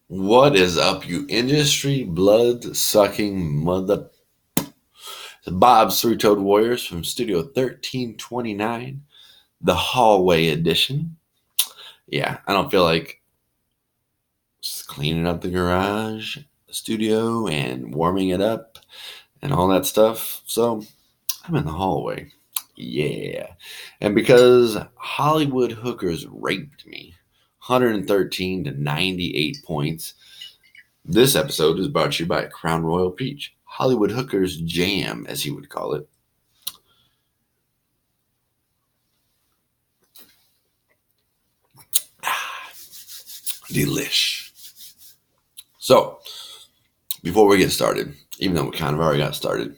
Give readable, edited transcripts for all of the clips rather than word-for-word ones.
What is up, you industry blood sucking mother? It's Bob's Three Toed Warriors from Studio 1329, the hallway edition. Yeah, I don't feel like just cleaning up the garage, the studio, and warming it up and all that stuff. So I'm in the hallway. Yeah. And because Hollywood hookers raped me, 113 to 98 points. This episode is brought to you by Crown Royal Peach, Hollywood Hooker's Jam, as he would call it. Delish. So, before we get started, even though we kind of already got started,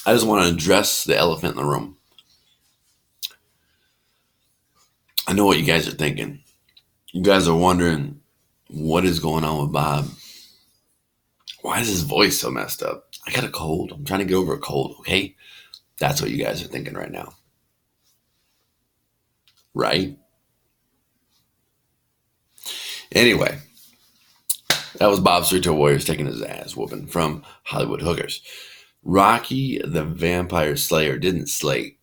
I just want to address the elephant in the room. I know what you guys are thinking. You guys are wondering what is going on with Bob. Why is his voice so messed up? I got a cold. I'm trying to get over a cold, okay? That's what you guys are thinking right now. Right? Anyway, that was Bob's Three Toed Warriors taking his ass whooping from Hollywood Hookers. Rocky the Vampire Slayer didn't slay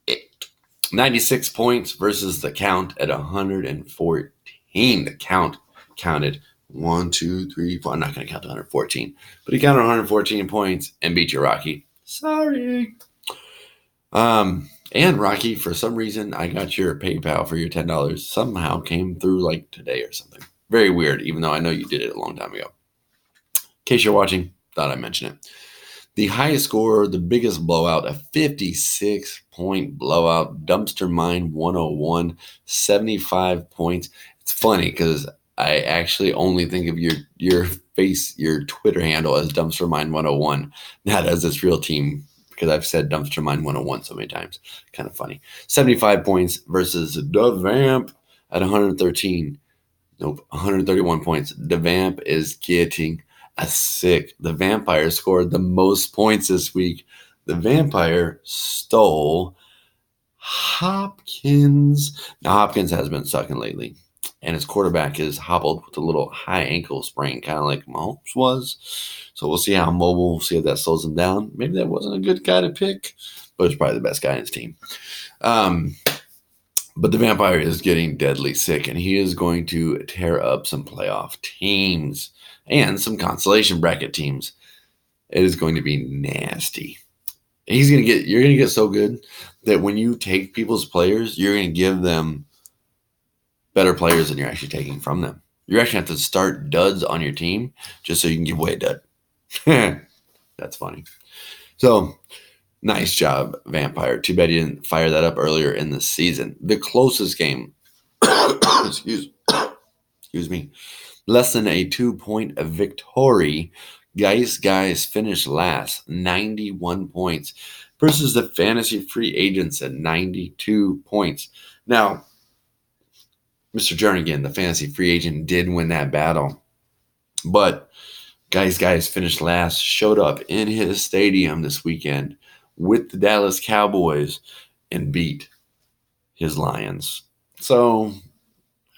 it. 96 points versus the count at 114. The count counted 1, 2, 3, 4. I'm not going to count to 114, but he counted 114 points and beat you, Rocky. Sorry. And Rocky, for some reason, I got your PayPal for your $10 somehow came through like today or something. Very weird, even though I know you did it a long time ago. In case you're watching, thought I'd mention it. The highest score, the biggest blowout, a 56-point blowout. Dumpster Mine 101, 75 points. It's funny because I actually only think of your Twitter handle as Dumpster Mine 101, not as this real team, because I've said Dumpster Mine 101 so many times. Kind of funny. 75 points versus the Vamp at 113. Nope, 131 points. The Vamp is getting the Vampire scored the most points this week. The Vampire stole Hopkins. Now, Hopkins has been sucking lately, and his quarterback is hobbled with a little high ankle sprain, kind of like Mahomes was. So we'll see how mobile, we'll see if that slows him down. Maybe that wasn't a good guy to pick, but it's probably the best guy in his team. But the Vampire is getting deadly sick, and he is going to tear up some playoff teams and some consolation bracket teams. It is going to be nasty. You're going to get so good that when you take people's players, you're going to give them better players than you're actually taking from them. You're actually going to have to start duds on your team just so you can give away a dud. That's funny. So, nice job, Vampire. Too bad you didn't fire that up earlier in the season. The closest game, excuse me, less than a 2-point victory. Guys finished last, 91 points, versus the fantasy free agents at 92 points. Now, Mr. Jernigan, the fantasy free agent, did win that battle, but guys finished last, showed up in his stadium this weekend with the Dallas Cowboys and beat his Lions. So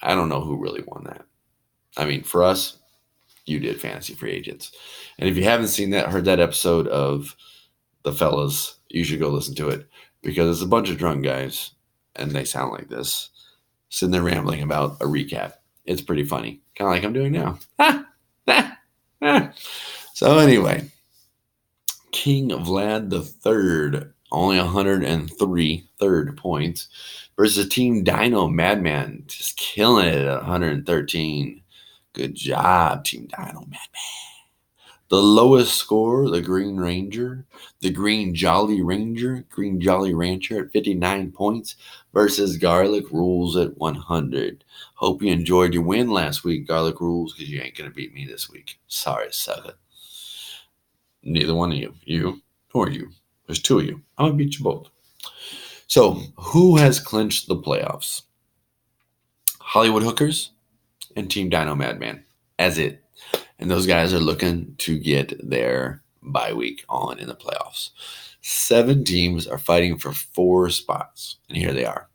I don't know who really won that. I mean, for us, you did fantasy free agents. And if you haven't seen that, heard that episode of The Fellas, you should go listen to it because it's a bunch of drunk guys and they sound like this, sitting there rambling about a recap. It's pretty funny, kind of like I'm doing now. So anyway, King Vlad III, only 103 third points, versus Team Dino Madman, just killing it at 113. Good job, Team Dino Madman. The lowest score, the Green Jolly Rancher at 59 points versus Garlic Rules at 100. Hope you enjoyed your win last week, Garlic Rules, because you ain't going to beat me this week. Sorry, sucker. Neither one of you. You or you. There's two of you. I'm going to beat you both. So, who has clinched the playoffs? Hollywood Hookers and Team Dino Madman as it. And those guys are looking to get their bye week on in the playoffs. 7 teams are fighting for 4 spots. And here they are.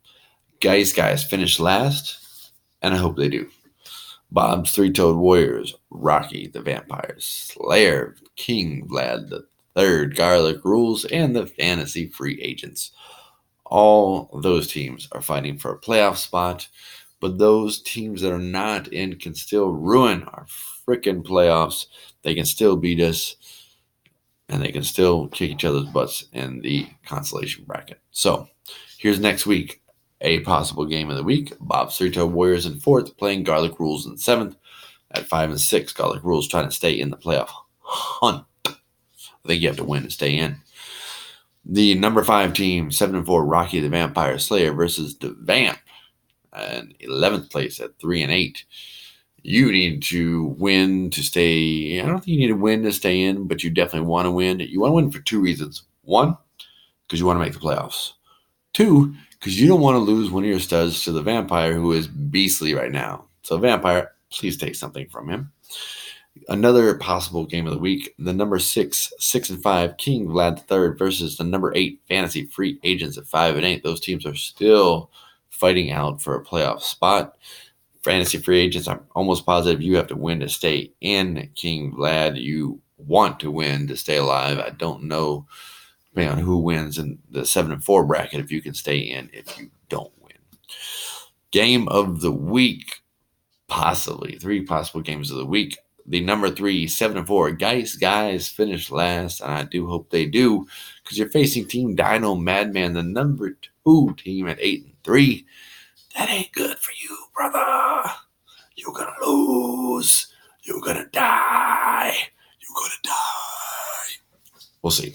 Guys finished last, and I hope they do. Bob's Three-Toed Warriors, Rocky the Vampire Slayer, King Vlad the Third, Garlic Rules, and the Fantasy Free Agents. All those teams are fighting for a playoff spot, but those teams that are not in can still ruin our freaking playoffs. They can still beat us, and they can still kick each other's butts in the consolation bracket. So here's next week. A possible game of the week. Bob's Three-Toed Warriors in 4th, playing Garlic Rules in 7th. At 5 and 6, Garlic Rules trying to stay in the playoff hunt. I think you have to win to stay in. The number 5 team, 7 and 4, Rocky the Vampire Slayer versus the Vamp, in 11th place at 3 and 8. You need to win to stay. I don't think you need to win to stay in, but you definitely want to win. You want to win for 2 reasons. 1, because you want to make the playoffs. 2, because you don't want to lose one of your studs to the Vampire, who is beastly right now. So, Vampire, please take something from him. Another possible game of the week, the number 6, 6 and 5, King Vlad III versus the number 8, Fantasy Free Agents at 5 and 8. Those teams are still fighting out for a playoff spot. Fantasy Free Agents, I'm almost positive you have to win to stay in. King Vlad, you want to win to stay alive. I don't know, depending on who wins in the 7 and 4 bracket, if you can stay in if you don't win. Game of the week, possibly 3 possible games of the week. The number 3, 7 and 4, guys finished last, and I do hope they do, because you're facing Team Dino Madman, the number 2 team at 8 and 3. That ain't good for you, brother. You're gonna lose. You're gonna die. You're gonna die. We'll see.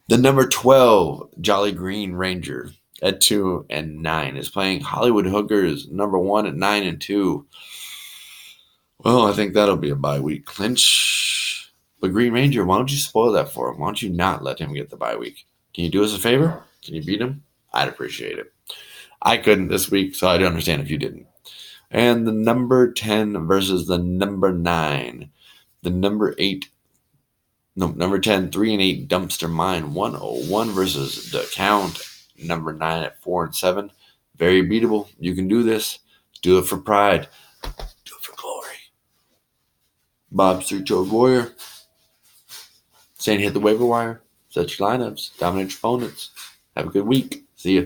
The number 12, Jolly Green Ranger at 2 and 9 is playing Hollywood Hookers, number 1 at 9 and 2. Well, I think that'll be a bye week clinch. But Green Ranger, why don't you spoil that for him? Why don't you not let him get the bye week? Can you do us a favor? Can you beat him? I'd appreciate it. I couldn't this week, so I'd understand if you didn't. And the number 10 versus the number 9. The number 10, 3 and 8, Dumpster Mine 101 versus the Count, number 9 at 4 and 7. Very beatable. You can do this. Do it for pride. Do it for glory. Bob's Three-Toed Warrior saying hit the waiver wire. Set your lineups. Dominate your opponents. Have a good week. See ya.